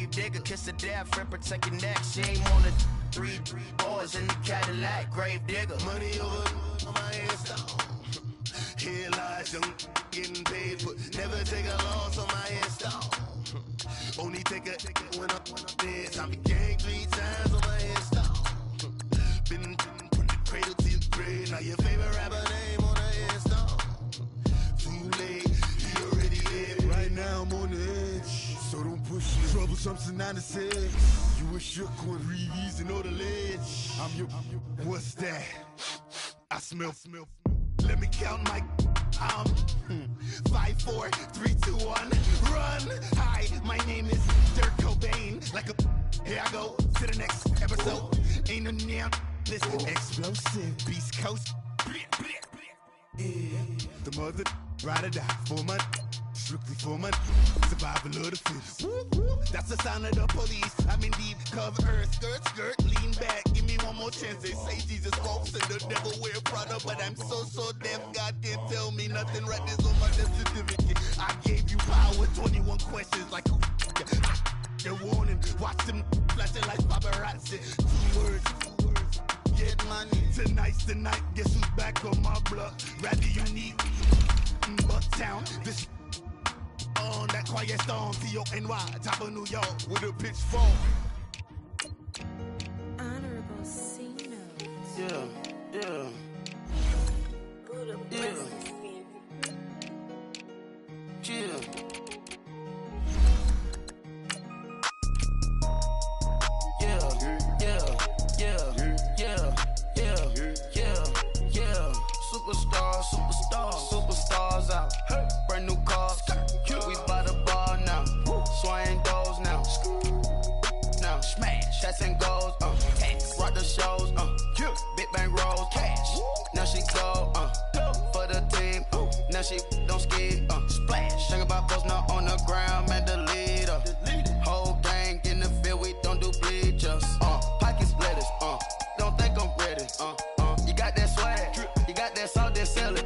grave digger, kiss the death, rip protect your neck. She ain't on the three boys in the Cadillac, grave digger. Money over on my headstone. Here lies young getting paid for. Never take a loss on my headstone. Only take a when I'm dead. I be gang 3 times on my headstone. Been from the cradle to the grave. Now your favorite rapper name on the headstone. Too late, he already dead. Right now I'm on the edge, so don't push me. Troublesome to 96. You a shook one, Reeves and all the ledge. I'm your, what's that? I smell. Let me count my 5, 4, 3, 2, 1. Run. Hi, my name is Dirk Cobain. Like a here I go to the next episode. Ain't no damn this explosive Beast Coast. The mother ride or die for my strictly for my survival of the fittest. That's the sound of the police. I'm in deep cover earth, skirt, lean back. Give me one more chance. They say Jesus walks and the devil wear Prada, but I'm so deaf. God can't tell me nothing. Right this on my death certificate. I gave you power. 21 questions like the warning. Watch them flashing like paparazzi. 2 words. Get money. Tonight's the night. Guess who's back on my block? Rather unique. Bucktown. This on that quiet storm. T-O-N-Y. Top of New York with a pitchfork. Honorable C notes. Yeah. Superstars out. Brand new cars. We by the bar now. Swaying doors now. Now smash. Shots and goals. Rock the shows. Big bang rolls. Cash. Now she go. For the team. Now she don't skid. Splash. Think about post now on the ground. Man, the leader. Whole gang in the field. We don't do bleachers. Pockets lettuce. Don't think I'm ready. You got that swag. You got that salt, then sell it.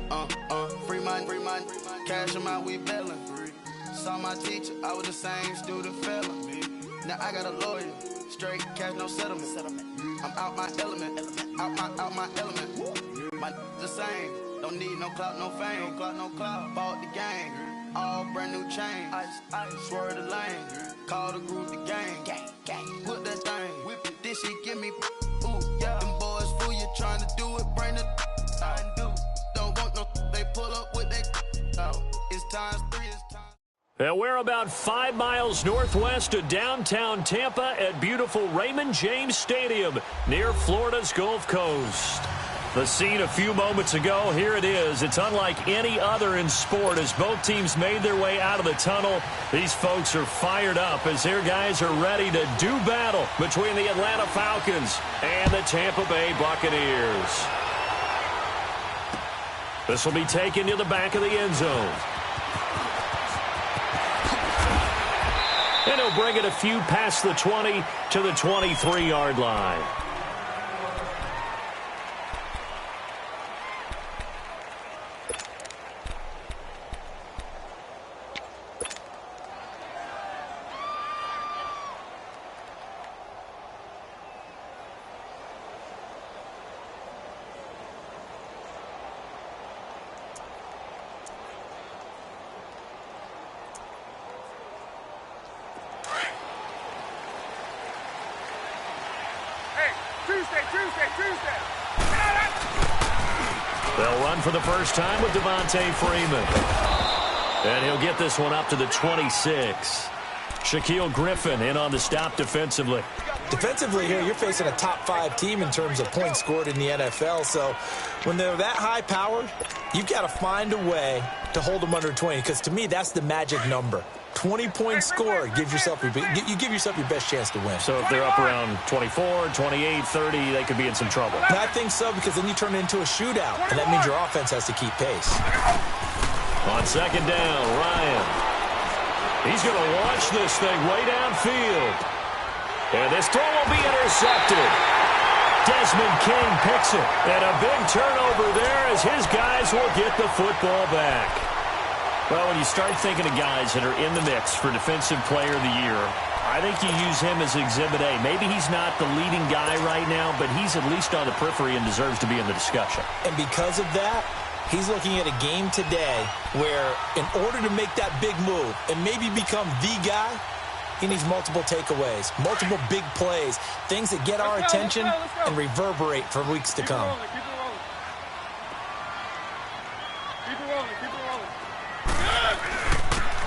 Free mind. Cash them out, we bailing. Saw my teacher, I was the same student fella. Now I got a lawyer. Straight cash, no settlement. I'm out my element. Out my element. My the same. Don't need no clout, no fame. No clout. Bought the game. All brand new chain. I swerve the lane. Call the group the gang. Put that thing. Whip it. This shit give me. Ooh, yeah. Them boys fool you trying to do it. Bring the. I do. Don't want no. They pull up with they. It's times 3. It's time. And we're about 5 miles northwest of downtown Tampa at beautiful Raymond James Stadium near Florida's Gulf Coast. The scene a few moments ago, here it is. It's unlike any other in sport as both teams made their way out of the tunnel. These folks are fired up as their guys are ready to do battle between the Atlanta Falcons and the Tampa Bay Buccaneers. This will be taken to the back of the end zone. And he'll bring it a few past the 20 to the 23-yard line. Tuesday. They'll run for the first time with Devontae Freeman. And he'll get this one up to the 26. Shaquille Griffin in on the stop defensively. Defensively here, you're facing a top 5 team in terms of points scored in the NFL. So when they're that high powered, you've got to find a way to hold them under 20. Because to me, that's the magic number. 20-point score, you give yourself your best chance to win. So if they're up around 24, 28, 30, they could be in some trouble. I think so, because then you turn it into a shootout, and that means your offense has to keep pace. On second down, Ryan. He's going to launch this thing way downfield. And this throw will be intercepted. Desmond King picks it. And a big turnover there as his guys will get the football back. Well, when you start thinking of guys that are in the mix for Defensive Player of the Year, I think you use him as Exhibit A. Maybe he's not the leading guy right now, but he's at least on the periphery and deserves to be in the discussion. And because of that, he's looking at a game today where in order to make that big move and maybe become the guy, he needs multiple takeaways, multiple big plays, things that get our attention and reverberate for weeks to come.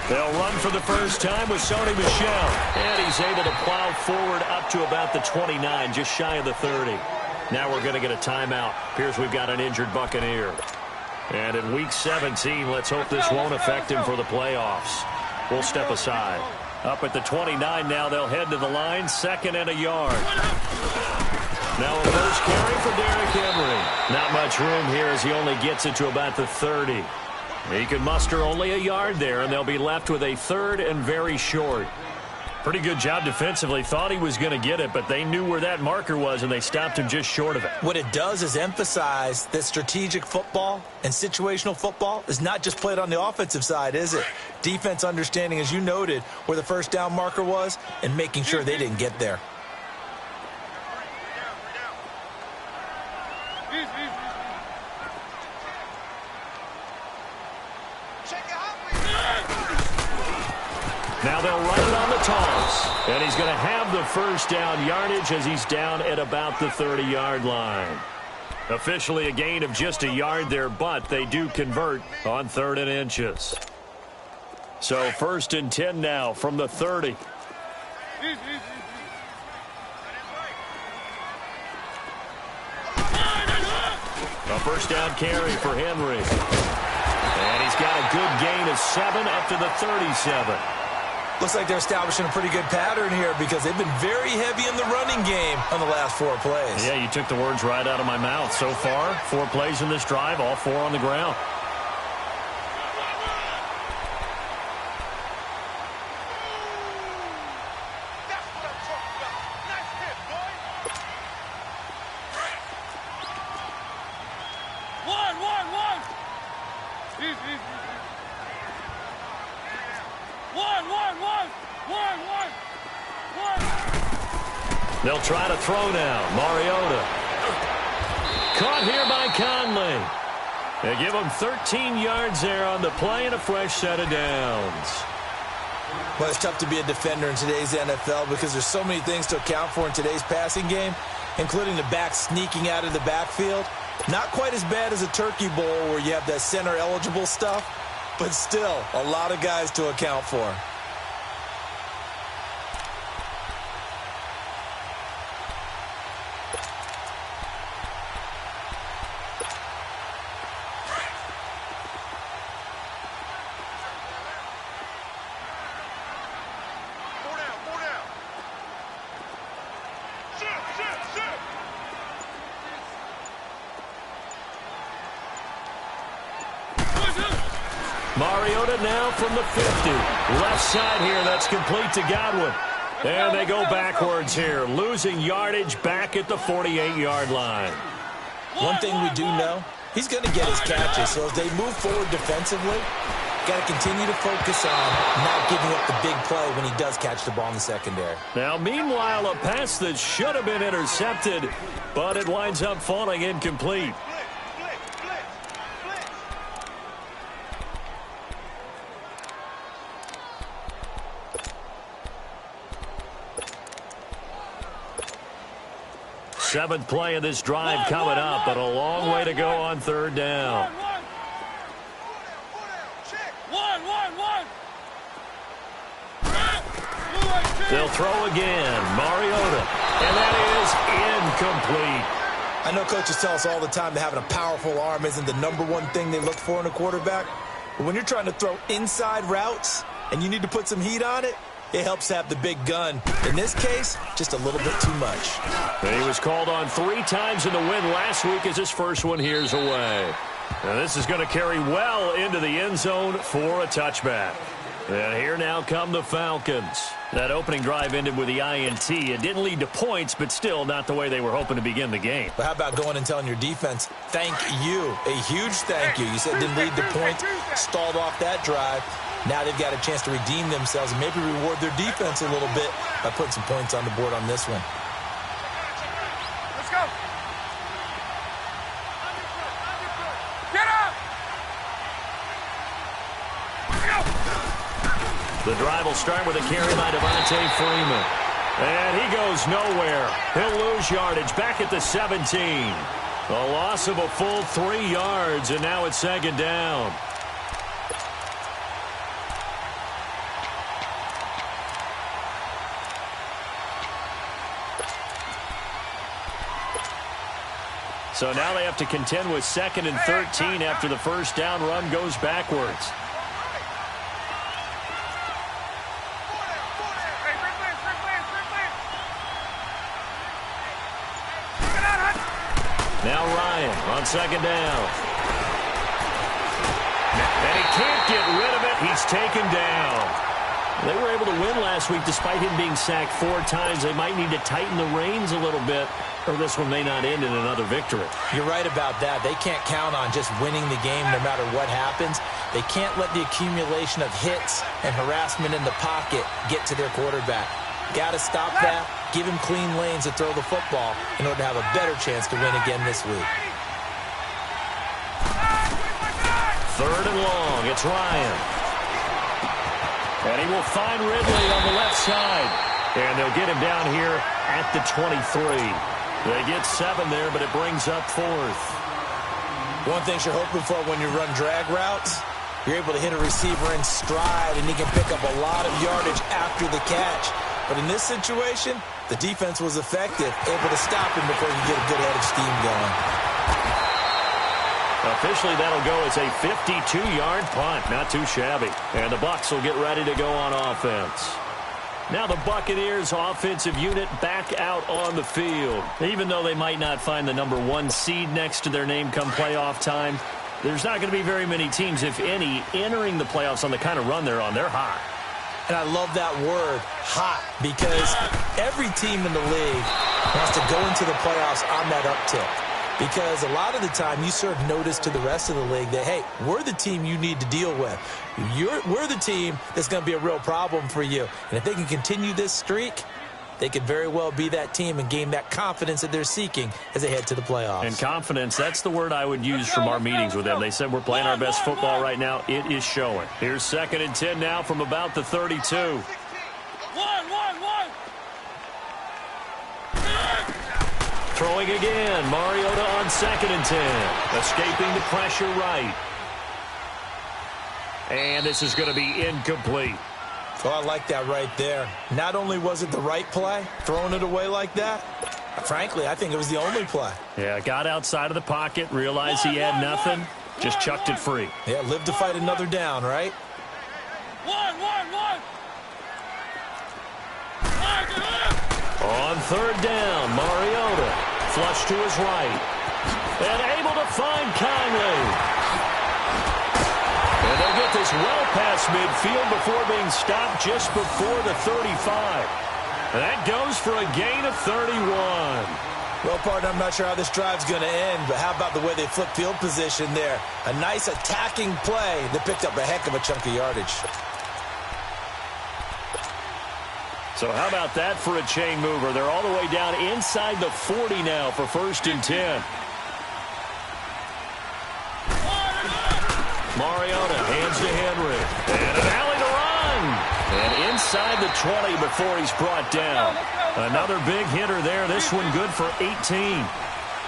They'll run for the first time with Sony Michel. And he's able to plow forward up to about the 29, just shy of the 30. Now we're going to get a timeout. Appears we've got an injured Buccaneer. And in Week 17, let's hope this won't affect him for the playoffs. We'll step aside. Up at the 29 now, they'll head to the line, 2nd and a yard. Now a first carry for Derrick Henry. Not much room here as he only gets it to about the 30. He can muster only a yard there, and they'll be left with a 3rd and very short. Pretty good job defensively. Thought he was going to get it, but they knew where that marker was, and they stopped him just short of it. What it does is emphasize that strategic football and situational football is not just played on the offensive side, is it? Defense understanding, as you noted, where the first down marker was and making sure they didn't get there. Now they'll run it on the toss. And he's going to have the first down yardage as he's down at about the 30-yard line. Officially a gain of just a yard there, but they do convert on 3rd and inches. So 1st and 10 now from the 30. A first down carry for Henry. And he's got a good gain of 7 up to the 37. Looks like they're establishing a pretty good pattern here because they've been very heavy in the running game on the last 4 plays. Yeah, you took the words right out of my mouth. So far, 4 plays in this drive, all 4 on the ground. They'll try to throw now. Mariota. Caught here by Conley. They give him 13 yards there on the play and a fresh set of downs. Well, it's tough to be a defender in today's NFL because there's so many things to account for in today's passing game, including the back sneaking out of the backfield. Not quite as bad as a turkey bowl where you have that center-eligible stuff, but still a lot of guys to account for. Mariota now from the 50. Left side here, that's complete to Godwin. And they go backwards here, losing yardage back at the 48-yard line. One thing we do know, he's going to get his catches. So as they move forward defensively, got to continue to focus on not giving up the big play when he does catch the ball in the secondary. Now, meanwhile, a pass that should have been intercepted, but it winds up falling incomplete. Seventh play of this drive coming up, but a long way to go on 3rd down. They'll throw again. Mariota. And that is incomplete. I know coaches tell us all the time that having a powerful arm isn't the #1 thing they look for in a quarterback. But when you're trying to throw inside routes and you need to put some heat on it, it helps have the big gun. In this case, just a little bit too much. He was called on 3 times in the win last week as his first one here's away. Now this is going to carry well into the end zone for a touchback. And here now come the Falcons. That opening drive ended with the INT. It didn't lead to points, but still not the way they were hoping to begin the game. But how about going and telling your defense, thank you, a huge thank you. You said it didn't lead to points, stalled off that drive. Now they've got a chance to redeem themselves and maybe reward their defense a little bit by putting some points on the board on this one. Let's go. Get up. The drive will start with a carry by Devontae Freeman. And he goes nowhere. He'll lose yardage back at the 17. A loss of a full 3 yards, and now it's second down. So now they have to contend with 2nd and 13 after the first down run goes backwards. Now Ryan on second down. And he can't get rid of it. He's taken down. They were able to win last week despite him being sacked 4 times. They might need to tighten the reins a little bit, or this one may not end in another victory. You're right about that. They can't count on just winning the game no matter what happens. They can't let the accumulation of hits and harassment in the pocket get to their quarterback. Got to stop that. Give him clean lanes to throw the football in order to have a better chance to win again this week. 3rd and long. It's Ryan. And he will find Ridley on the left side. And they'll get him down here at the 23. They get 7 there, but it brings up 4th. One thing you're hoping for when you run drag routes, you're able to hit a receiver in stride, and he can pick up a lot of yardage after the catch. But in this situation, the defense was effective, able to stop him before you get a good head of steam going. Officially, that'll go as a 52-yard punt. Not too shabby. And the Bucs will get ready to go on offense. Now the Buccaneers offensive unit back out on the field. Even though they might not find the number 1 seed next to their name come playoff time, there's not going to be very many teams, if any, entering the playoffs on the kind of run they're on. They're hot. And I love that word, hot, because every team in the league wants to go into the playoffs on that uptick. Because a lot of the time you serve notice to the rest of the league that, hey, we're the team you need to deal with. We're the team that's going to be a real problem for you. And if they can continue this streak, they could very well be that team and gain that confidence that they're seeking as they head to the playoffs. And confidence, that's the word I would use from our meetings with them. They said we're playing our best football right now. It is showing. Here's 2nd and 10 now from about the 32. Throwing again. Mariota on 2nd and 10. Escaping the pressure right. And this is going to be incomplete. Oh, I like that right there. Not only was it the right play, throwing it away like that, frankly, I think it was the only play. Yeah, got outside of the pocket, realized he had nothing, just chucked it free. Yeah, live to fight another down, right? On 3rd down, Mariota. Flush to his right. And able to find Conley. And they'll get this well past midfield before being stopped just before the 35. And that goes for a gain of 31. Well, partner, I'm not sure how this drive's going to end, but how about the way they flip field position there? A nice attacking play that picked up a heck of a chunk of yardage. So how about that for a chain mover? They're all the way down inside the 40 now for 1st and 10. Mariota hands to Henry. And an alley to run. And inside the 20 before he's brought down. Another big hitter there. This one good for 18.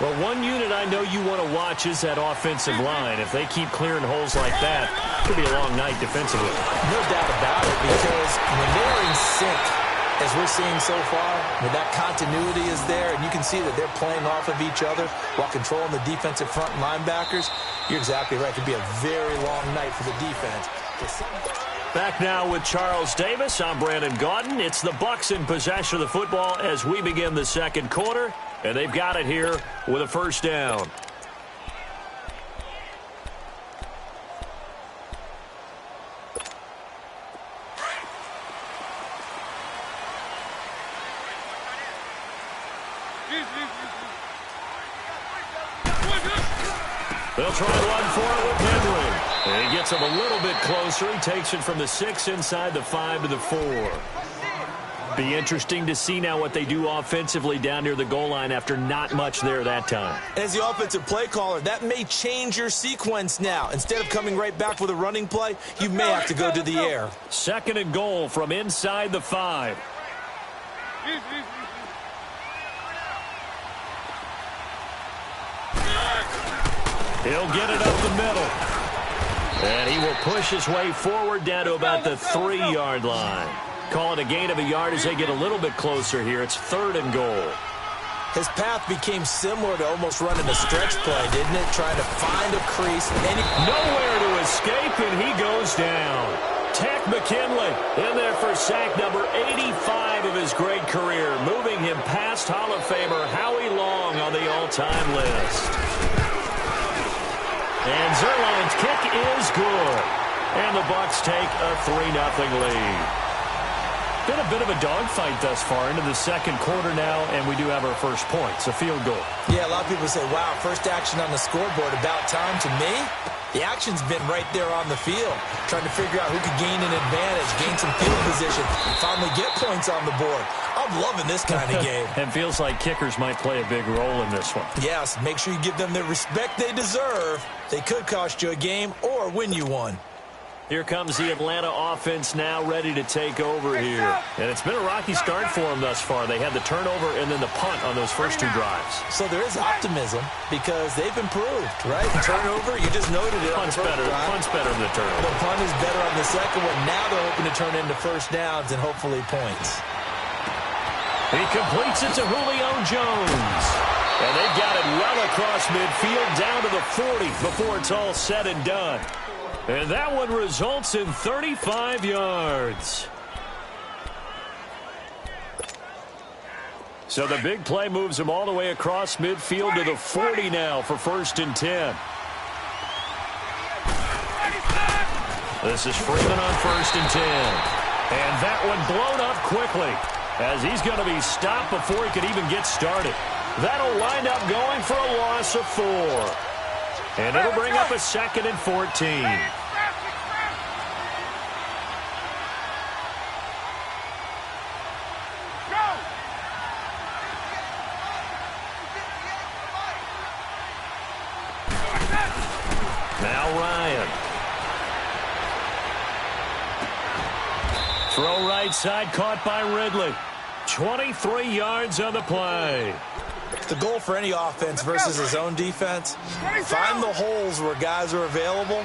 Well, one unit I know you want to watch is that offensive line. If they keep clearing holes like that, it could be a long night defensively. No doubt about it, because when they're in sync, as we're seeing so far, when that continuity is there, and you can see that they're playing off of each other while controlling the defensive front linebackers, you're exactly right. It could be a very long night for the defense. Back now with Charles Davis. I'm Brandon Gaudin. It's the Bucs in possession of the football as we begin the 2nd quarter, and they've got it here with a 1st down. They'll try to run for it with Henry. And he gets him a little bit closer. He takes it from the 6 inside the 5 to the 4. Be interesting to see now what they do offensively down near the goal line after not much there that time. As the offensive play caller, that may change your sequence now. Instead of coming right back with a running play, you may have to go to the air. 2nd and goal from inside the 5. He'll get it up the middle. And he will push his way forward down to about the 3-yard line. Call it a gain of a yard as they get a little bit closer here. It's 3rd and goal. His path became similar to almost running a stretch play, didn't it? Trying to find a crease. Nowhere to escape, and he goes down. Tech McKinley in there for sack number 85 of his great career, moving him past Hall of Famer Howie Long on the all-time list. And Zerline's kick is good. And the Bucs take a 3-0 lead. Been a bit of a dogfight thus far into the 2nd quarter now, and we do have our first points, a field goal. Yeah, a lot of people say, wow, first action on the scoreboard, about time. To me, the action's been right there on the field, trying to figure out who could gain an advantage, gain some field position, and finally get points on the board. I'm loving this kind of game. And feels like kickers might play a big role in this one. Yes, make sure you give them the respect they deserve. They could cost you a game or win you one. Here comes the Atlanta offense now ready to take over here. And it's been a rocky start for them thus far. They had the turnover and then the punt on those first 2 drives. So there is optimism because they've improved, right? The turnover, you just noted it. Punt's better than the turnover. The punt is better on the second one. Now they're hoping to turn into first downs and hopefully points. He completes it to Julio Jones. And they've got it well across midfield down to the 40 before it's all said and done. And that one results in 35 yards. So the big play moves him all the way across midfield to the 40 now for 1st and 10. This is Freeman on 1st and 10. And that one blown up quickly as he's going to be stopped before he could even get started. That'll wind up going for a loss of 4. And it'll bring up a 2nd and 14. Now Ryan. Throw right side, caught by Ridley. 23 yards on the play. The goal for any offense versus his own defense, find the holes where guys are available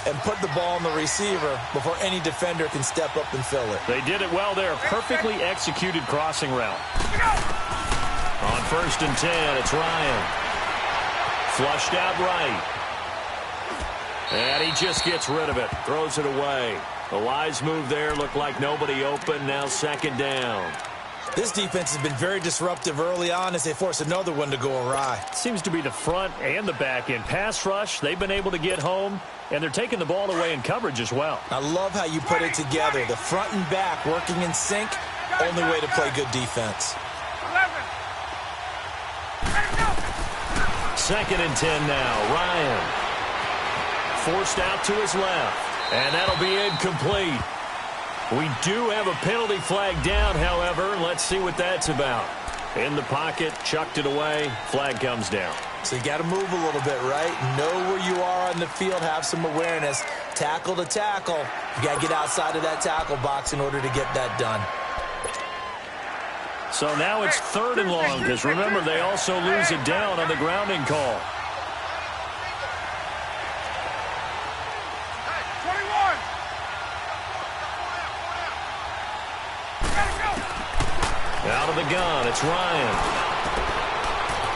and put the ball in the receiver before any defender can step up and fill it. They did it well there. Perfectly executed crossing route. On 1st and 10, it's Ryan. Flushed out right. And he just gets rid of it. Throws it away. The wise move there. Looked like nobody open. Now 2nd down. This defense has been very disruptive early on as they force another one to go awry. Seems to be the front and the back end. Pass rush, they've been able to get home, and they're taking the ball away in coverage as well. I love how you put it together. The front and back working in sync, only way to play good defense. 2nd and 10 now. Ryan. Forced out to his left, and that'll be incomplete. We do have a penalty flag down, however. Let's see what that's about. In the pocket, chucked it away. Flag comes down. So you got to move a little bit, right? Know where you are on the field. Have some awareness. Tackle to tackle. You got to get outside of that tackle box in order to get that done. So now it's 3rd and long because, remember, they also lose it down on the grounding call. Out of the gun, it's Ryan.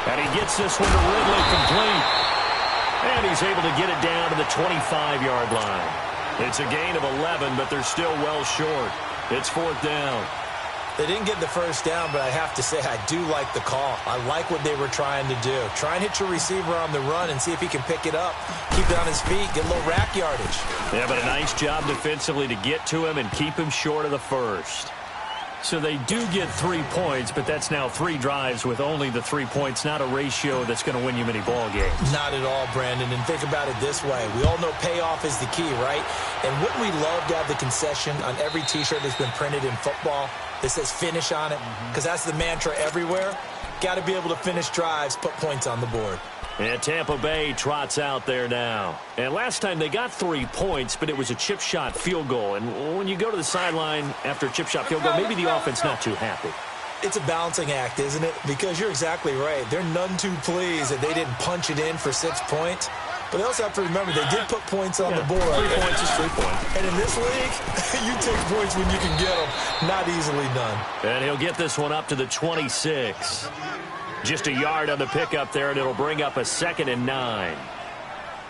And he gets this one to Ridley complete. And he's able to get it down to the 25-yard line. It's a gain of 11, but they're still well short. It's 4th down. They didn't get the first down, but I have to say I do like the call. I like what they were trying to do. Try and hit your receiver on the run and see if he can pick it up. Keep it on his feet, get a little rack yardage. Yeah, but a nice job defensively to get to him and keep him short of the first. So they do get 3 points, but that's now 3 drives with only the 3 points, not a ratio that's going to win you many ball games. Not at all, Brandon. And think about it this way. We all know payoff is the key, right? And wouldn't we love to have the concession on every T-shirt that's been printed in football that says finish on it? Because that's the mantra everywhere. Got to be able to finish drives, put points on the board. And Tampa Bay trots out there now. And last time they got 3 points, but it was a chip shot field goal. And when you go to the sideline after a chip shot field goal, maybe the offense not too happy. It's a balancing act, isn't it? Because you're exactly right. They're none too pleased that they didn't punch it in for 6 points. But they also have to remember they did put points on the board. 3 points is 3 points. And in this league, you take points when you can get them. Not easily done. And he'll get this one up to the 26. Just a yard on the pickup there, and it'll bring up a 2nd and 9.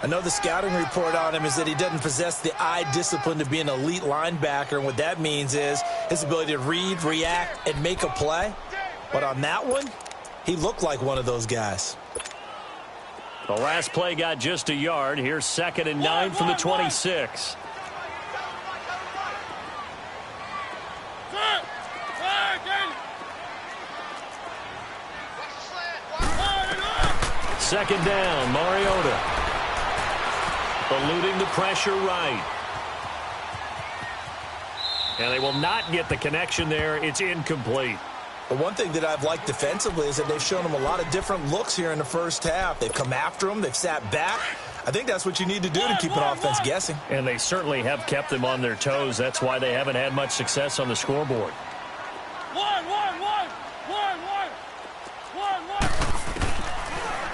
I know the scouting report on him is that he doesn't possess the eye discipline to be an elite linebacker. And what that means is his ability to read, react, and make a play. But on that one, he looked like one of those guys. The last play got just a yard. Here's 2nd and 9 from the 26. Second down, Mariota. Eluding the pressure right. And they will not get the connection there. It's incomplete. But one thing that I've liked defensively is that they've shown him a lot of different looks here in the first half. They've come after him. They've sat back. I think that's what you need to do to keep an offense guessing. And they certainly have kept them on their toes. That's why they haven't had much success on the scoreboard.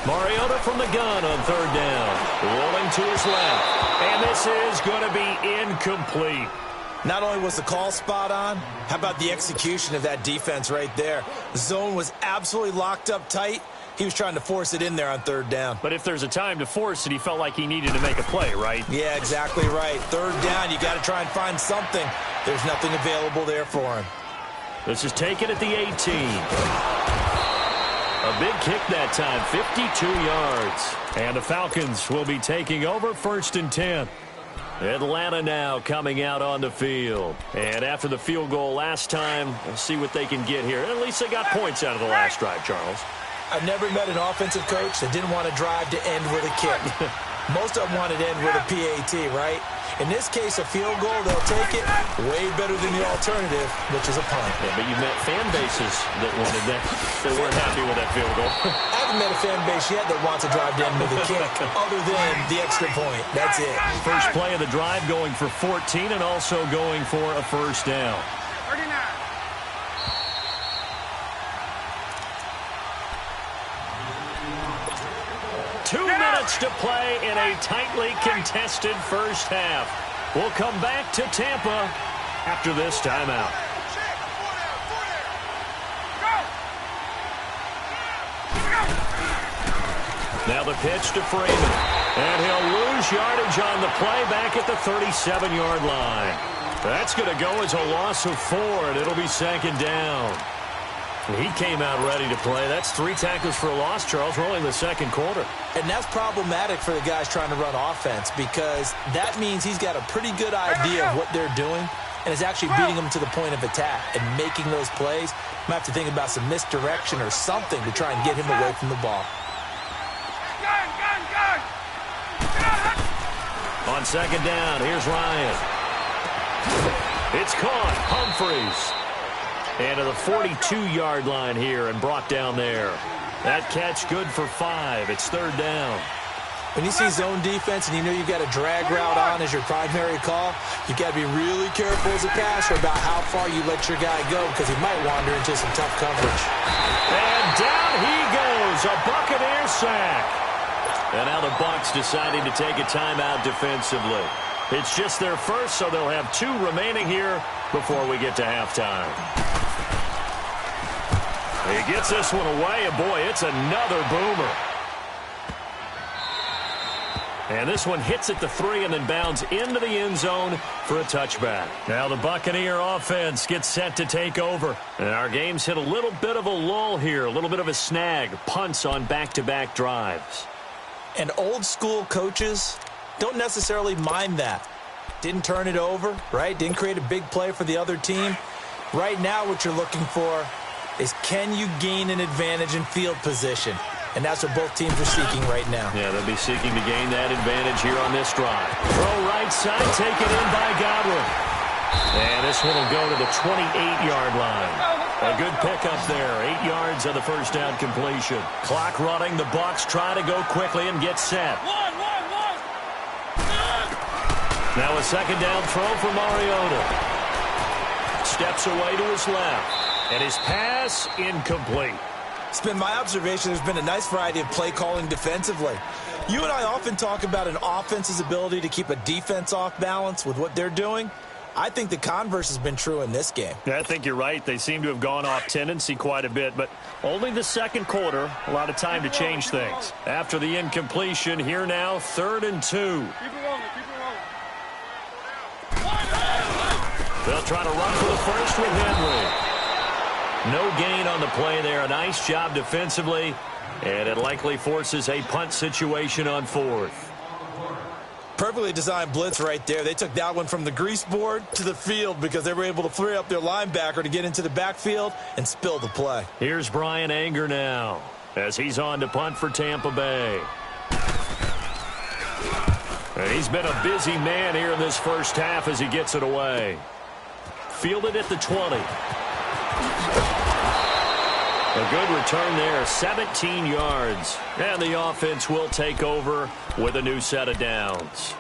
Mariota from the gun on 3rd down. Rolling to his left. And this is going to be incomplete. Not only was the call spot on, how about the execution of that defense right there? The zone was absolutely locked up tight. He was trying to force it in there on 3rd down. But if there's a time to force it, he felt like he needed to make a play, right? Yeah, exactly right. 3rd down, you got to try and find something. There's nothing available there for him. This is taken at the 18. A big kick that time, 52 yards. And the Falcons will be taking over 1st and 10. Atlanta now coming out on the field. And after the field goal last time, we'll see what they can get here. At least they got points out of the last drive, Charles. I've never met an offensive coach that didn't want to drive to end with a kick. Most of them wanted to end with a PAT, right? In this case, a field goal, they'll take it way better than the alternative, which is a punt. Yeah, but you've met fan bases that wanted that, that weren't happy with that field goal. I haven't met a fan base yet that wants to drive to end with a kick, other than the extra point. That's it. First play of the drive going for 14 and also going for a 1st down. 39. Two minutes to play in a tightly contested first half. We'll come back to Tampa after this timeout. Now the pitch to Freeman. And he'll lose yardage on the play back at the 37-yard line. That's going to go as a loss of 4, and it'll be 2nd down. He came out ready to play. That's 3 tackles for a loss, Charles. We're only in the 2nd quarter. And that's problematic for the guys trying to run offense because that means he's got a pretty good idea of what they're doing and is actually beating them to the point of attack and making those plays. Might have to think about some misdirection or something to try and get him away from the ball. On 2nd down, here's Ryan. It's caught. Humphreys. And to the 42-yard line here and brought down there. That catch good for 5. It's 3rd down. When you see zone defense and you know you've got a drag route on as your primary call, you've got to be really careful as a passer about how far you let your guy go because he might wander into some tough coverage. And down he goes. A Buccaneer sack. And now the Bucs deciding to take a timeout defensively. It's just their first, so they'll have 2 remaining here before we get to halftime. He gets this one away, and boy, it's another boomer. And this one hits at the 3 and then bounds into the end zone for a touchback. Now the Buccaneer offense gets set to take over. And our game's hit a little bit of a lull here, a little bit of a snag. Punts on back-to-back drives. And old school coaches don't necessarily mind that. Didn't turn it over, right? Didn't create a big play for the other team. Right now what you're looking for is can you gain an advantage in field position? And that's what both teams are seeking right now. Yeah, they'll be seeking to gain that advantage here on this drive. Throw right side, taken in by Godwin. And this one will go to the 28-yard line. A good pickup there. 8 yards on the first down completion. Clock running. The Bucs try to go quickly and get set. Now a second down throw for Mariota. Steps away to his left. And his pass incomplete. It's been my observation there's been a nice variety of play calling defensively. You and I often talk about an offense's ability to keep a defense off balance with what they're doing. I think the converse has been true in this game. Yeah, I think you're right. They seem to have gone off tendency quite a bit, but only the second quarter, a lot of time to change things. After the incompletion, here now, 3rd and 2. Keep it rolling, keep it rolling. They'll try to run for the first with Henry. No gain on the play there. A nice job defensively, and it likely forces a punt situation on 4th. Perfectly designed blitz right there. They took that one from the grease board to the field because they were able to free up their linebacker to get into the backfield and spill the play. Here's Brian Anger now as he's on to punt for Tampa Bay. And he's been a busy man here in this first half as he gets it away. Fielded at the 20. A good return there, 17 yards. And the offense will take over with a new set of downs.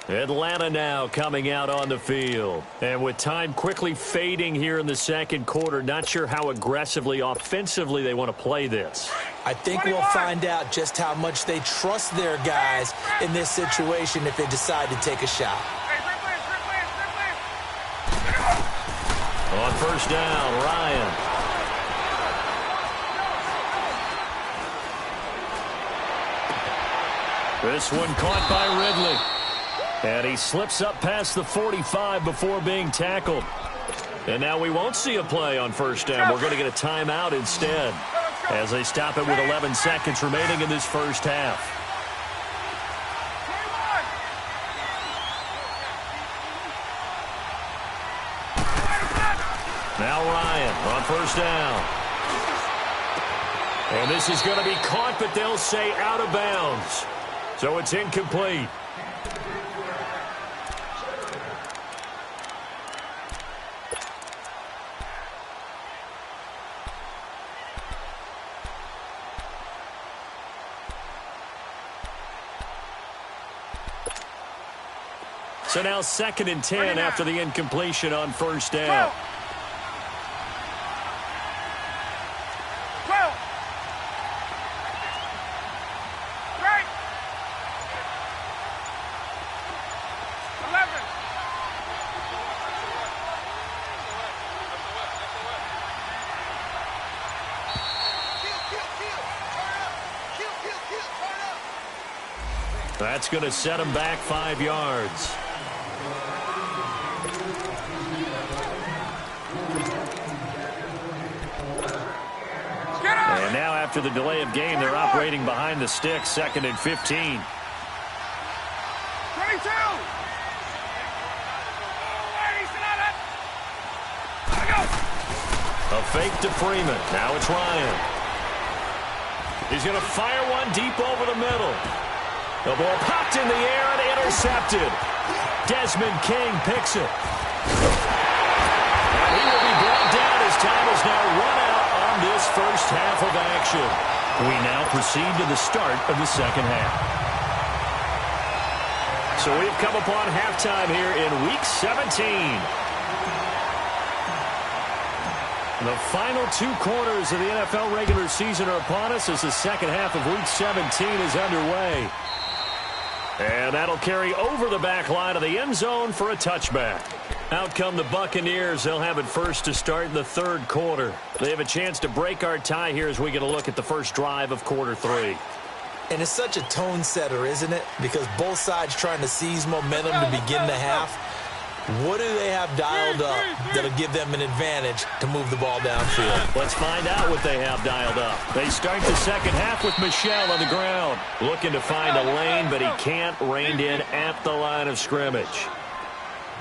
Atlanta now coming out on the field. And with time quickly fading here in the second quarter, not sure how aggressively, offensively they want to play this. I think we'll find out just how much they trust their guys in this situation if they decide to take a shot. On first down, Ryan. This one caught by Ridley. And he slips up past the 45 before being tackled. And now we won't see a play on first down. We're going to get a timeout instead as they stop it with 11 seconds remaining in this first half. Now Ryan on first down. And this is going to be caught, but they'll say out of bounds. So it's incomplete. So now 2nd and 10 after the incompletion on first down. That's going to set him back 5 yards. And now after the delay of game, they're operating behind the sticks, 2nd and 15. 22! A fake to Freeman. Now it's Ryan. He's going to fire one deep over the middle. The ball popped in the air and intercepted. Desmond King picks it. And he will be brought down as time is now run out on this first half of action. We now proceed to the start of the second half. So we've come upon halftime here in Week 17. The final 2 quarters of the NFL regular season are upon us as the second half of Week 17 is underway. And that'll carry over the back line of the end zone for a touchback. Out come the Buccaneers. They'll have it first to start in the 3rd quarter. They have a chance to break our tie here as we get a look at the first drive of quarter 3. And it's such a tone setter, isn't it? Because both sides trying to seize momentum to begin the half. What do they have dialed up that'll give them an advantage to move the ball downfield? Let's find out what they have dialed up. They start the second half with Michel on the ground. Looking to find a lane, but he can't. Reined in at the line of scrimmage.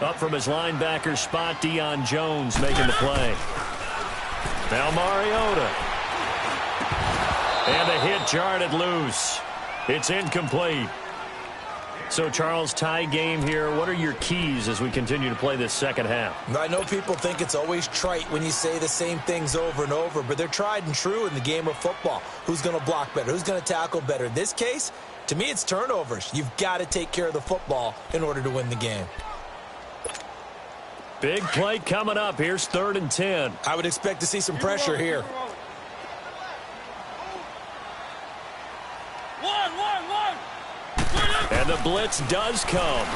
Up from his linebacker spot, Deion Jones making the play. Now Mariota. And the hit jarred it loose. It's incomplete. So, Charles, tie game here. What are your keys as we continue to play this second half? I know people think it's always trite when you say the same things over and over, but they're tried and true in the game of football. Who's going to block better? Who's going to tackle better? In this case, to me, it's turnovers. You've got to take care of the football in order to win the game. Big play coming up. Here's 3rd and 10. I would expect to see some pressure here. And the blitz does come.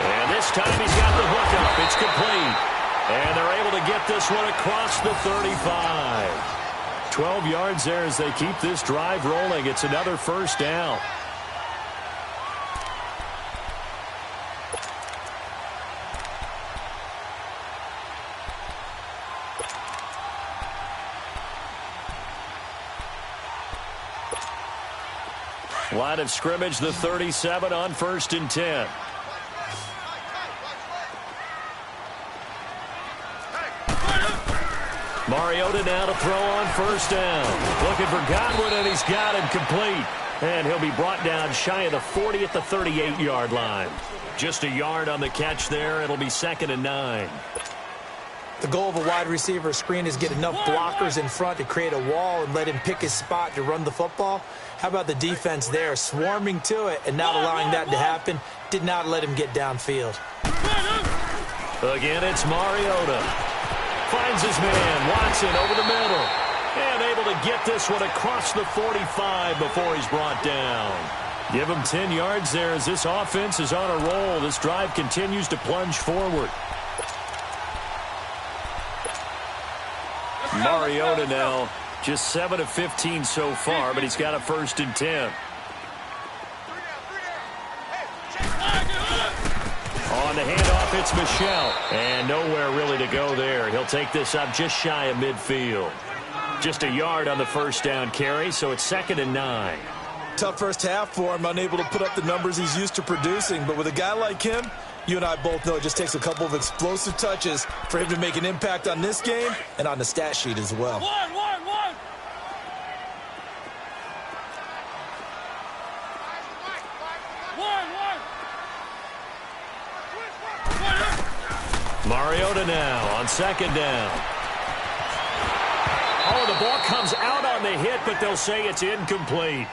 And this time he's got the hook up. It's complete. And they're able to get this one across the 35. 12 yards there as they keep this drive rolling. It's another first down. Line of scrimmage, the 37 on 1st and 10. Mariota now to throw on 1st down. Looking for Godwin, and he's got him complete. And he'll be brought down shy of the 40 at the 38-yard line. Just a yard on the catch there. It'll be 2nd and 9. The goal of a wide receiver screen is get enough blockers in front to create a wall and let him pick his spot to run the football. How about the defense there, swarming to it and not allowing that to happen? Did not let him get downfield. Again, it's Mariota. Finds his man, Watson over the middle. And able to get this one across the 45 before he's brought down. Give him 10 yards there as this offense is on a roll. This drive continues to plunge forward. Mariota now just 7 of 15 so far, but he's got a 1st and 10. On the handoff, it's Michel. And nowhere really to go there. He'll take this up just shy of midfield. Just a yard on the 1st down carry, so it's 2nd and 9. Tough first half for him, unable to put up the numbers he's used to producing. But with a guy like him, you and I both know it just takes a couple of explosive touches for him to make an impact on this game and on the stat sheet as well. Mariota now on 2nd down. Oh, the ball comes out on the hit, but they'll say it's incomplete.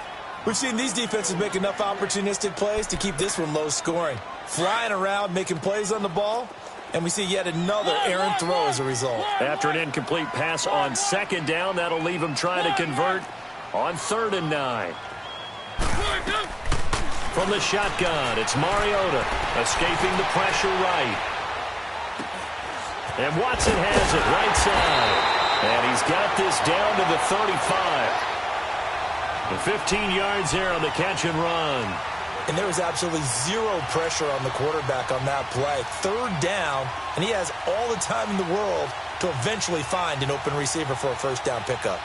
We've seen these defenses make enough opportunistic plays to keep this one low scoring. Flying around, making plays on the ball, and we see yet another errant throw as a result. After an incomplete pass on 2nd down, that'll leave him trying to convert on 3rd and 9. From the shotgun, it's Mariota escaping the pressure right. And Watson has it right side. And he's got this down to the 35. And 15 yards there on the catch and run. And there was absolutely zero pressure on the quarterback on that play. 3rd down, and he has all the time in the world to eventually find an open receiver for a 1st down pickup.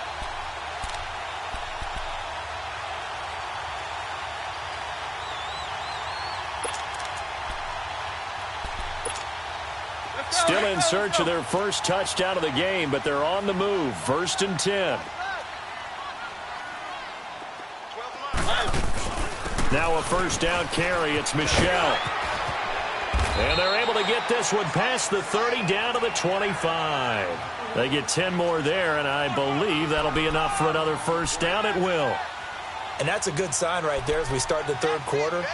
Still in search of their first touchdown of the game, but they're on the move. 1st and 10. Now a 1st down carry. It's Michel. And they're able to get this one past the 30 down to the 25. They get 10 more there, and I believe that'll be enough for another 1st down. It will. And that's a good sign right there as we start the 3rd quarter.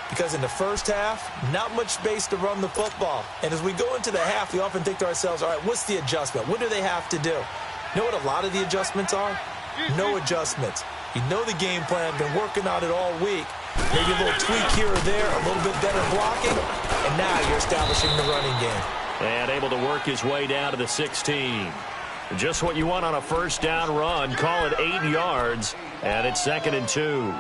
Because in the first half, not much space to run the football. And as we go into the half, we often think to ourselves, all right, what's the adjustment? What do they have to do? You know what a lot of the adjustments are? No adjustments. You know the game plan, been working on it all week. Maybe a little tweak here or there, a little bit better blocking, and now you're establishing the running game. And able to work his way down to the 16. Just what you want on a 1st down run. Call it 8 yards, and it's 2nd and 2.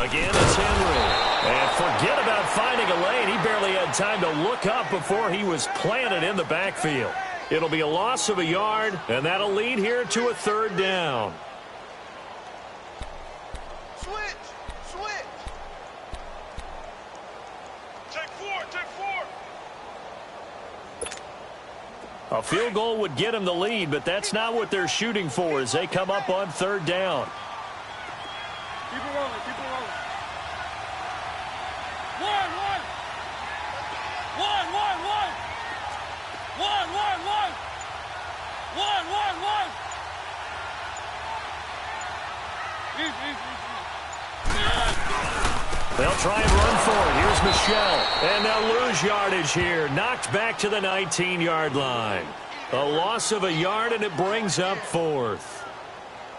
Again, it's Henry. And forget about finding a lane. He barely had time to look up before he was planted in the backfield. It'll be a loss of a yard, and that'll lead here to a third down. Switch. Take four. A field goal would get him the lead, but that's not what they're shooting for as they come up on third down. Keep it rolling. One. Easy. They'll try and run for it. Here's Michelle. And they'll lose yardage here. Knocked back to the 19-yard line. A loss of a yard, and it brings up fourth.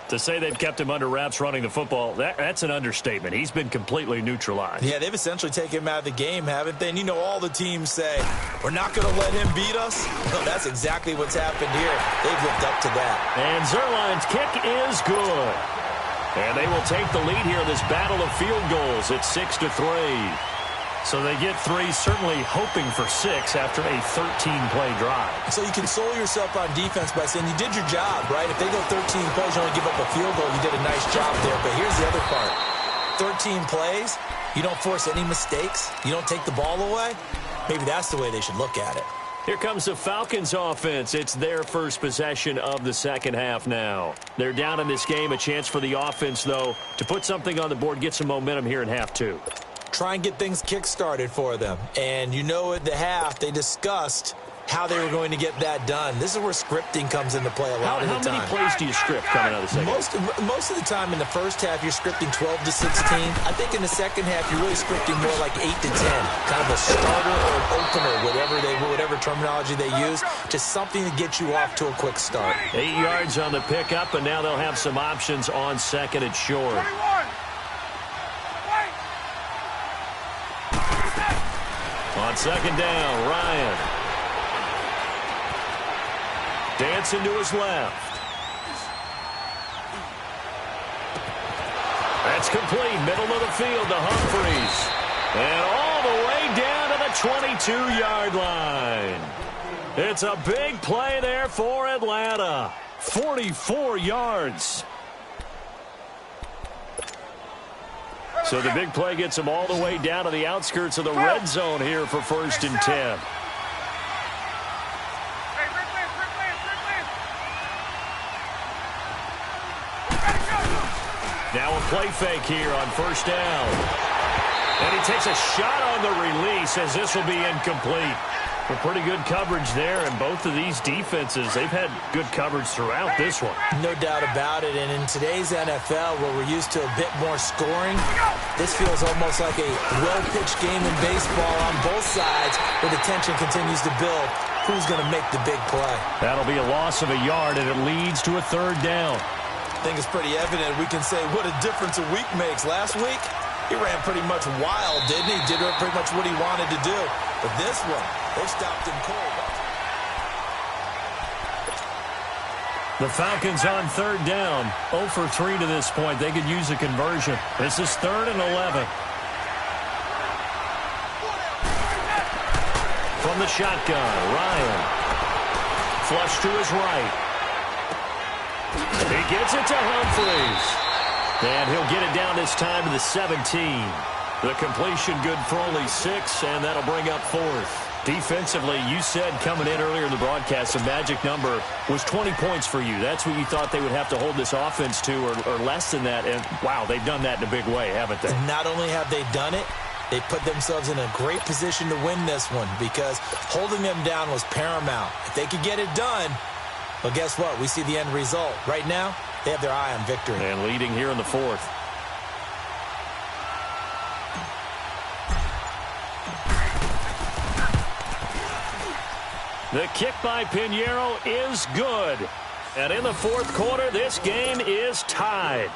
To say they've kept him under wraps running the football, that's an understatement. He's been completely neutralized. Yeah, they've essentially taken him out of the game, haven't they? And you know all the teams say, we're not going to let him beat us. No, that's exactly what's happened here. They've lived up to that. And Zerline's kick is good. And they will take the lead here in this battle of field goals at 6-3. So they get 3, certainly hoping for 6 after a 13-play drive. So you console yourself on defense by saying you did your job, right? If they go 13 plays, you only give up a field goal, you did a nice job there. But here's the other part. 13 plays, you don't force any mistakes, you don't take the ball away. Maybe that's the way they should look at it. Here comes the Falcons offense. It's their first possession of the second half now. They're down in this game. A chance for the offense, though, to put something on the board, get some momentum here in half 2. Try and get things kick-started for them. And you know at the half, they discussed how they were going to get that done. This is where scripting comes into play a lot of the time. How many plays do you script coming out of the second half? Most of the time in the first half, you're scripting 12 to 16. I think in the second half, you're really scripting more like 8 to 10. Kind of a starter or an opener, whatever terminology they use. Just something to get you off to a quick start. 8 yards on the pickup, and now they'll have some options on second and short. 21. On second down, Ryan. Dancing to his left. That's complete. Middle of the field to Humphries. And all the way down to the 22-yard line. It's a big play there for Atlanta. 44 yards. So the big play gets them all the way down to the outskirts of the red zone here for 1st and 10. Now a play fake here on 1st down. And he takes a shot on the release as this will be incomplete. But pretty good coverage there, and both of these defenses, they've had good coverage throughout this one. No doubt about it, and in today's NFL, where we're used to a bit more scoring, this feels almost like a well-pitched game in baseball on both sides, where the tension continues to build. Who's going to make the big play? That'll be a loss of a yard, and it leads to a 3rd down. I think it's pretty evident. We can say what a difference a week makes. Last week, he ran pretty much wild, didn't he? Did pretty much what he wanted to do. But this one, they stopped him cold. The Falcons on 3rd down. 0 for 3 to this point. They could use a conversion. This is 3rd and 11. From the shotgun, Ryan. Flush to his right. He gets it to Humphries. And he'll get it down this time to the 17. The completion good for only 6, and that'll bring up 4th. Defensively, you said coming in earlier in the broadcast, the magic number was 20 points for you. That's what you thought they would have to hold this offense to, or less than that. And, wow, they've done that in a big way, haven't they? And not only have they done it, they put themselves in a great position to win this one because holding them down was paramount. If they could get it done, well, guess what? We see the end result. Right now, they have their eye on victory. And leading here in the 4th. The kick by Pinheiro is good. And in the 4th quarter, this game is tied.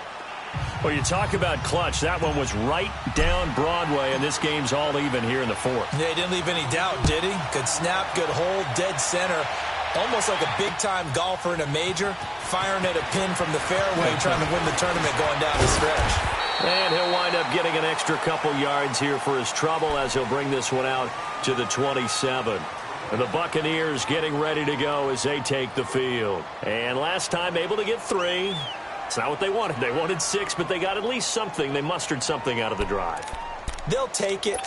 Well, you talk about clutch. That one was right down Broadway, and this game's all even here in the 4th. Yeah, he didn't leave any doubt, did he? Good snap, good hold, dead center. Almost like a big-time golfer in a major, firing at a pin from the fairway, trying to win the tournament going down the stretch. And he'll wind up getting an extra couple yards here for his trouble as he'll bring this one out to the 27. And the Buccaneers getting ready to go as they take the field. And last time able to get 3. It's not what they wanted. They wanted 6, but they got at least something. They mustered something out of the drive. They'll take it.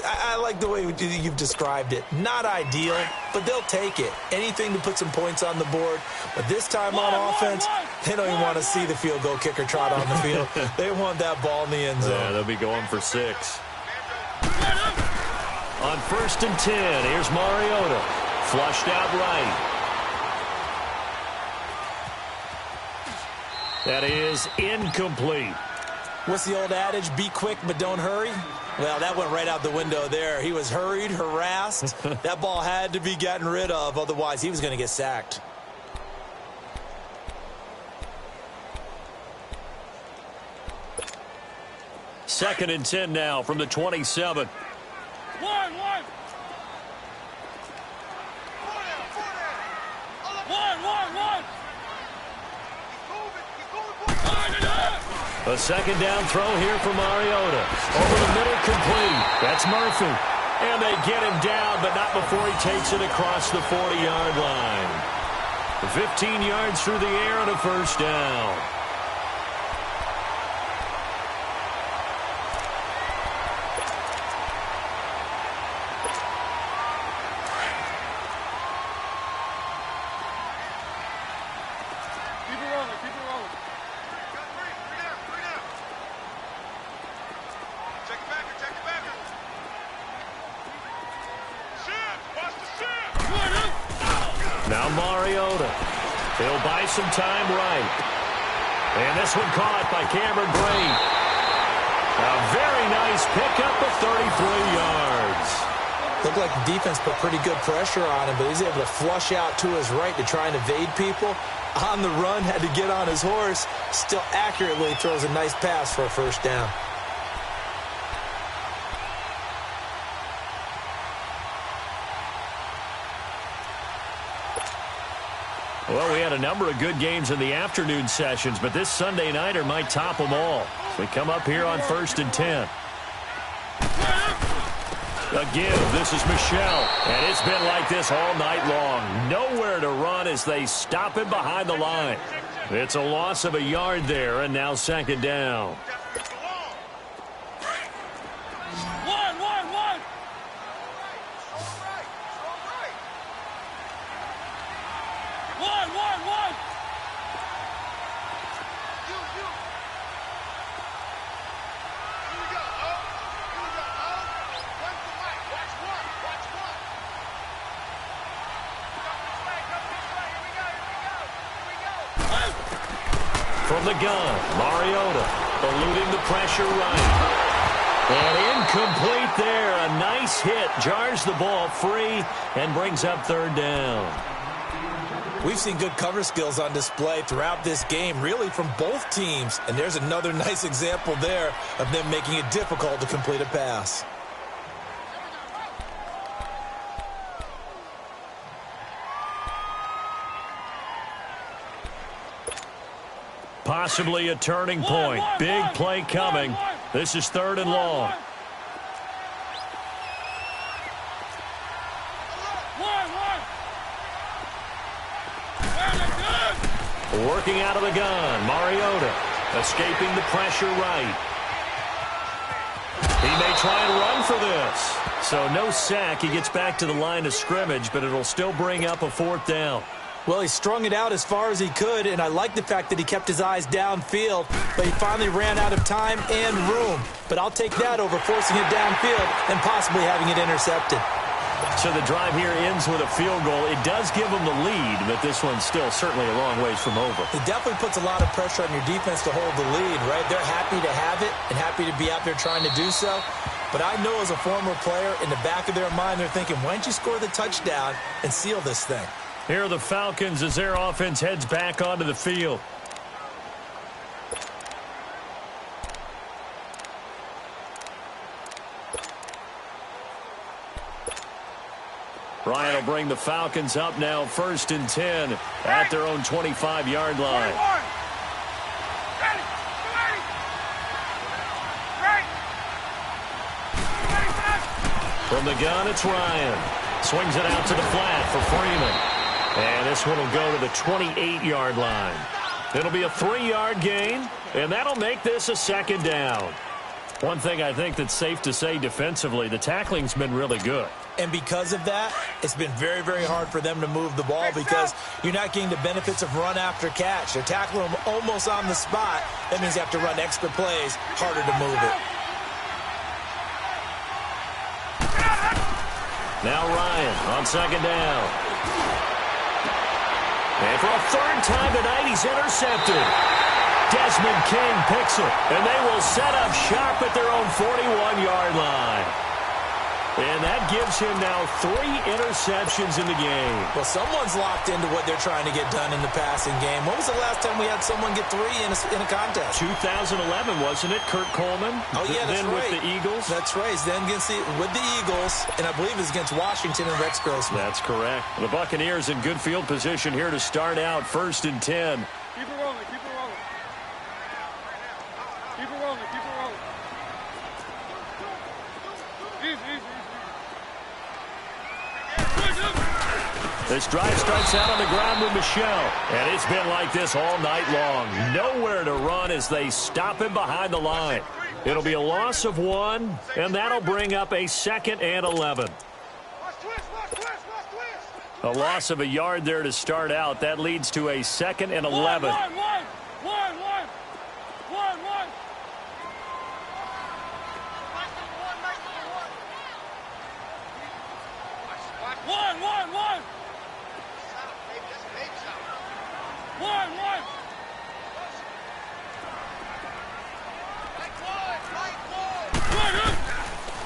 I like the way you've described it. Not ideal, but they'll take it. Anything to put some points on the board. But this time on offense, they don't even want to see the field goal kicker trot on the field. They want that ball in the end zone. Yeah, they'll be going for 6. On 1st and 10, here's Mariota. Flushed out right. That is incomplete. What's the old adage? Be quick, but don't hurry. Well, that went right out the window there. He was hurried, harassed. That ball had to be gotten rid of. Otherwise, he was going to get sacked. Second and 10 now from the 27. One. A second down throw here for Mariota. Over the middle, complete. That's Murphy. And they get him down, but not before he takes it across the 40-yard line. 15 yards through the air and a first down. Keep it rolling. Three down. Check it back. Shift. Watch the shift. Now Mariota. He'll buy some time right. And this one caught by Cameron Brate. A very nice pickup of 33 yards. Looked like the defense put pretty good pressure on him, but he's able to flush out to his right to try and evade people. On the run, had to get on his horse. Still accurately throws a nice pass for a first down. Well, we had a number of good games in the afternoon sessions, but this Sunday nighter might top them all. We come up here on 1st and 10. Again, this is Michelle, and it's been like this all night long. Nowhere to run as they stop him behind the line. It's a loss of a yard there, and now second down. From the gun, Mariota eluding the pressure right. And incomplete there. A nice hit. Jars the ball free and brings up 3rd down. We've seen good cover skills on display throughout this game, really from both teams. And there's another nice example there of them making it difficult to complete a pass. Possibly a turning point. Big play coming. This is 3rd and long. Working out of the gun. Mariota escaping the pressure right. He may try and run for this. So no sack. He gets back to the line of scrimmage, but it'll still bring up a 4th down. Well, he strung it out as far as he could, and I like the fact that he kept his eyes downfield, but he finally ran out of time and room. But I'll take that over forcing it downfield and possibly having it intercepted. So the drive here ends with a field goal. It does give them the lead, but this one's still certainly a long ways from over. It definitely puts a lot of pressure on your defense to hold the lead, right? They're happy to have it and happy to be out there trying to do so. But I know as a former player, in the back of their mind, they're thinking, why don't you score the touchdown and seal this thing? Here are the Falcons as their offense heads back onto the field. Ryan will bring the Falcons up now 1st and 10 at their own 25-yard line. From the gun, it's Ryan. Swings it out to the flat for Freeman. And this one will go to the 28-yard line. It'll be a 3-yard gain, and that'll make this a second down. One thing I think that's safe to say defensively, the tackling's been really good. And because of that, it's been very, very hard for them to move the ball because you're not getting the benefits of run after catch. They're tackling them almost on the spot. That means you have to run extra plays, harder to move it. Now Ryan on second down. And for a third time tonight, he's intercepted. Desmond King picks it, and they will set up shop at their own 41-yard line. And that gives him now 3 interceptions in the game. Well, someone's locked into what they're trying to get done in the passing game. When was the last time we had someone get 3 in a contest? 2011, wasn't it? Kurt Coleman? Oh, yeah, that's then right. with the Eagles? That's right. Then with the Eagles, and I believe it's against Washington and Rex Grossman. That's correct. The Buccaneers in good field position here to start out 1st and 10. Keep it rolling, keep it rolling. Keep it rolling, keep it rolling. Easy. This drive starts out on the ground with Michelle, and it's been like this all night long. Nowhere to run as they stop him behind the line. It'll be a loss of 1, and that'll bring up a 2nd and 11. A loss of a yard there to start out. That leads to a 2nd and 11. One.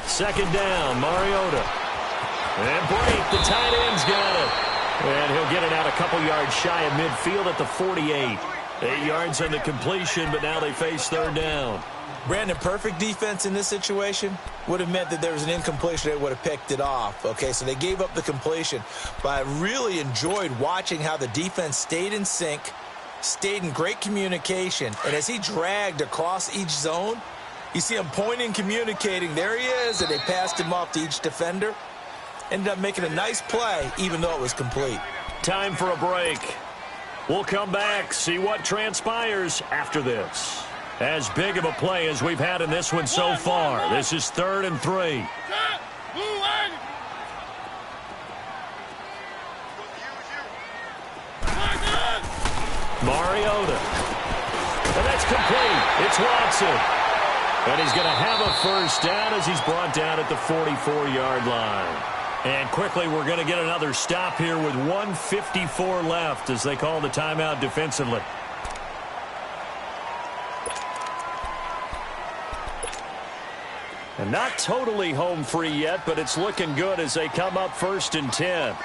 Second down, Mariota. And break, the tight end's got it. And he'll get it out a couple yards shy of midfield at the 48. 8 yards on the completion, but now they face 3rd down. Brandon, perfect defense in this situation would have meant that there was an incompletion. They would have picked it off. Okay, so they gave up the completion. But I really enjoyed watching how the defense stayed in sync, stayed in great communication. And as he dragged across each zone, you see him pointing, communicating. There he is, and they passed him off to each defender. Ended up making a nice play, even though it was complete. Time for a break. We'll come back, see what transpires after this. As big of a play as we've had in this one so far. This is 3rd and 3. Mariota. And that's complete. It's Watson. And he's going to have a first down as he's brought down at the 44-yard line. And quickly, we're going to get another stop here with 1:54 left as they call the timeout defensively. And not totally home free yet, but it's looking good as they come up 1st and 10.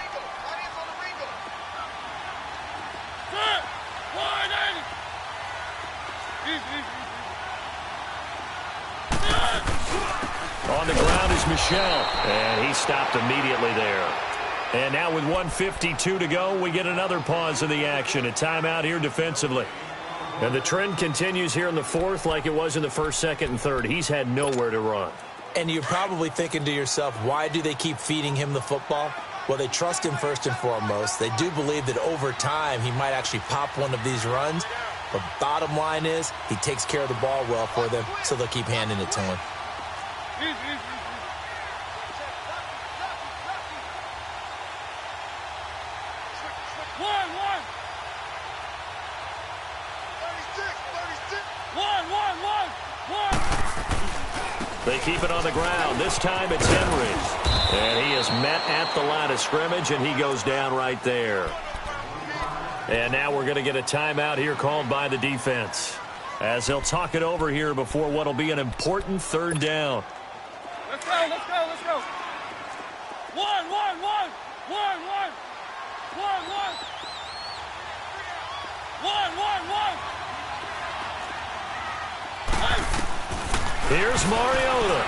On the ground is Michelle, and he stopped immediately there. And now with 1:52 to go, we get another pause in the action. A timeout here defensively. And the trend continues here in the 4th like it was in the 1st, 2nd, and 3rd. He's had nowhere to run. And you're probably thinking to yourself, why do they keep feeding him the football? Well, they trust him first and foremost. They do believe that over time he might actually pop one of these runs. But bottom line is he takes care of the ball well for them, so they'll keep handing it to him. They keep it on the ground. This time it's Henry. And he is met at the line of scrimmage, and he goes down right there. And now we're going to get a timeout here called by the defense as they'll talk it over here before what will be an important 3rd down. Let's go. One. Here's Mariota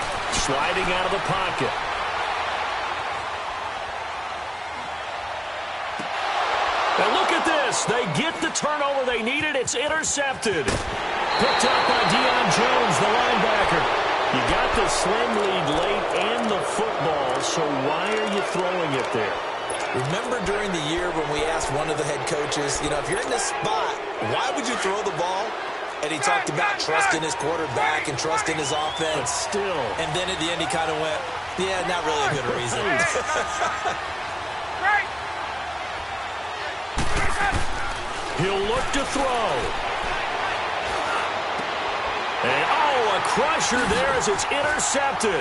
sliding out of the pocket. And look at this. They get the turnover they needed. It's intercepted. Picked up by Deion Jones, the linebacker. You got a slim lead late and the football, so why are you throwing it there? Remember during the year when we asked one of the head coaches, you know, if you're in this spot, why would you throw the ball? And he talked about trusting his quarterback and trusting his offense. But still. And then at the end he kind of went, yeah, not really a good reason. He'll look to throw. And, a crusher there as it's intercepted.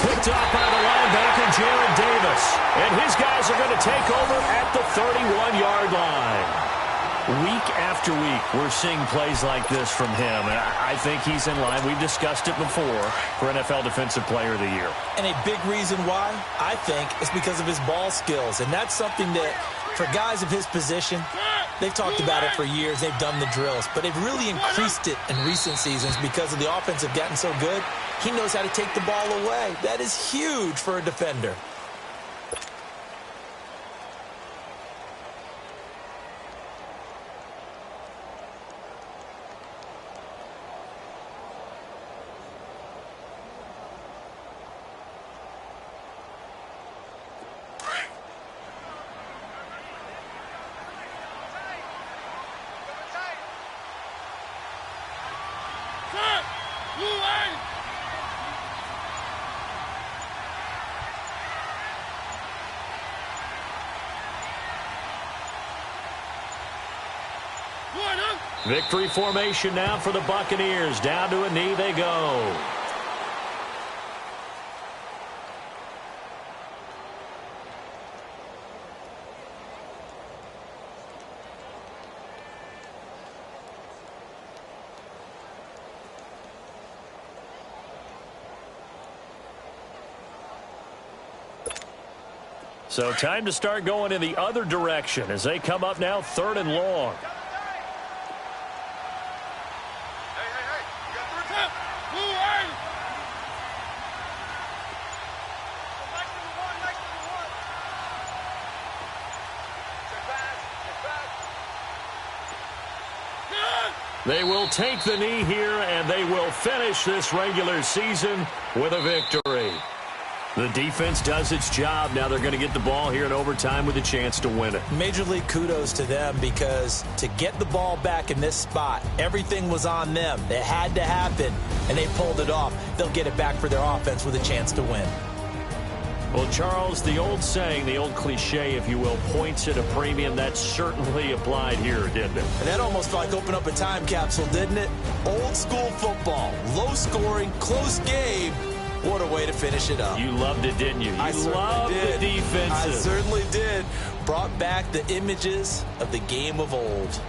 Picked up by the linebacker, Jared Davis. And his guys are going to take over at the 31-yard line. Week after week, we're seeing plays like this from him. And I think he's in line. We've discussed it before for NFL Defensive Player of the Year. And a big reason why, I think, is because of his ball skills. And that's something that, for guys of his position, they've talked about it for years. They've done the drills. But they've really increased it in recent seasons because of the offense have gotten so good. He knows how to take the ball away. That is huge for a defender. Victory formation now for the Buccaneers. Down to a knee they go. So time to start going in the other direction as they come up now 3rd and long. They will take the knee here, and they will finish this regular season with a victory. The defense does its job. Now they're going to get the ball here in overtime with a chance to win it. Major league kudos to them because to get the ball back in this spot, everything was on them. It had to happen, and they pulled it off. They'll get it back for their offense with a chance to win. Well, Charles, the old saying, the old cliche, if you will, points at a premium, that certainly applied here, didn't it? And that almost felt like opened up a time capsule, didn't it? Old school football, low scoring, close game. What a way to finish it up. You loved it, didn't you? I loved the defense. I certainly did. Brought back the images of the game of old.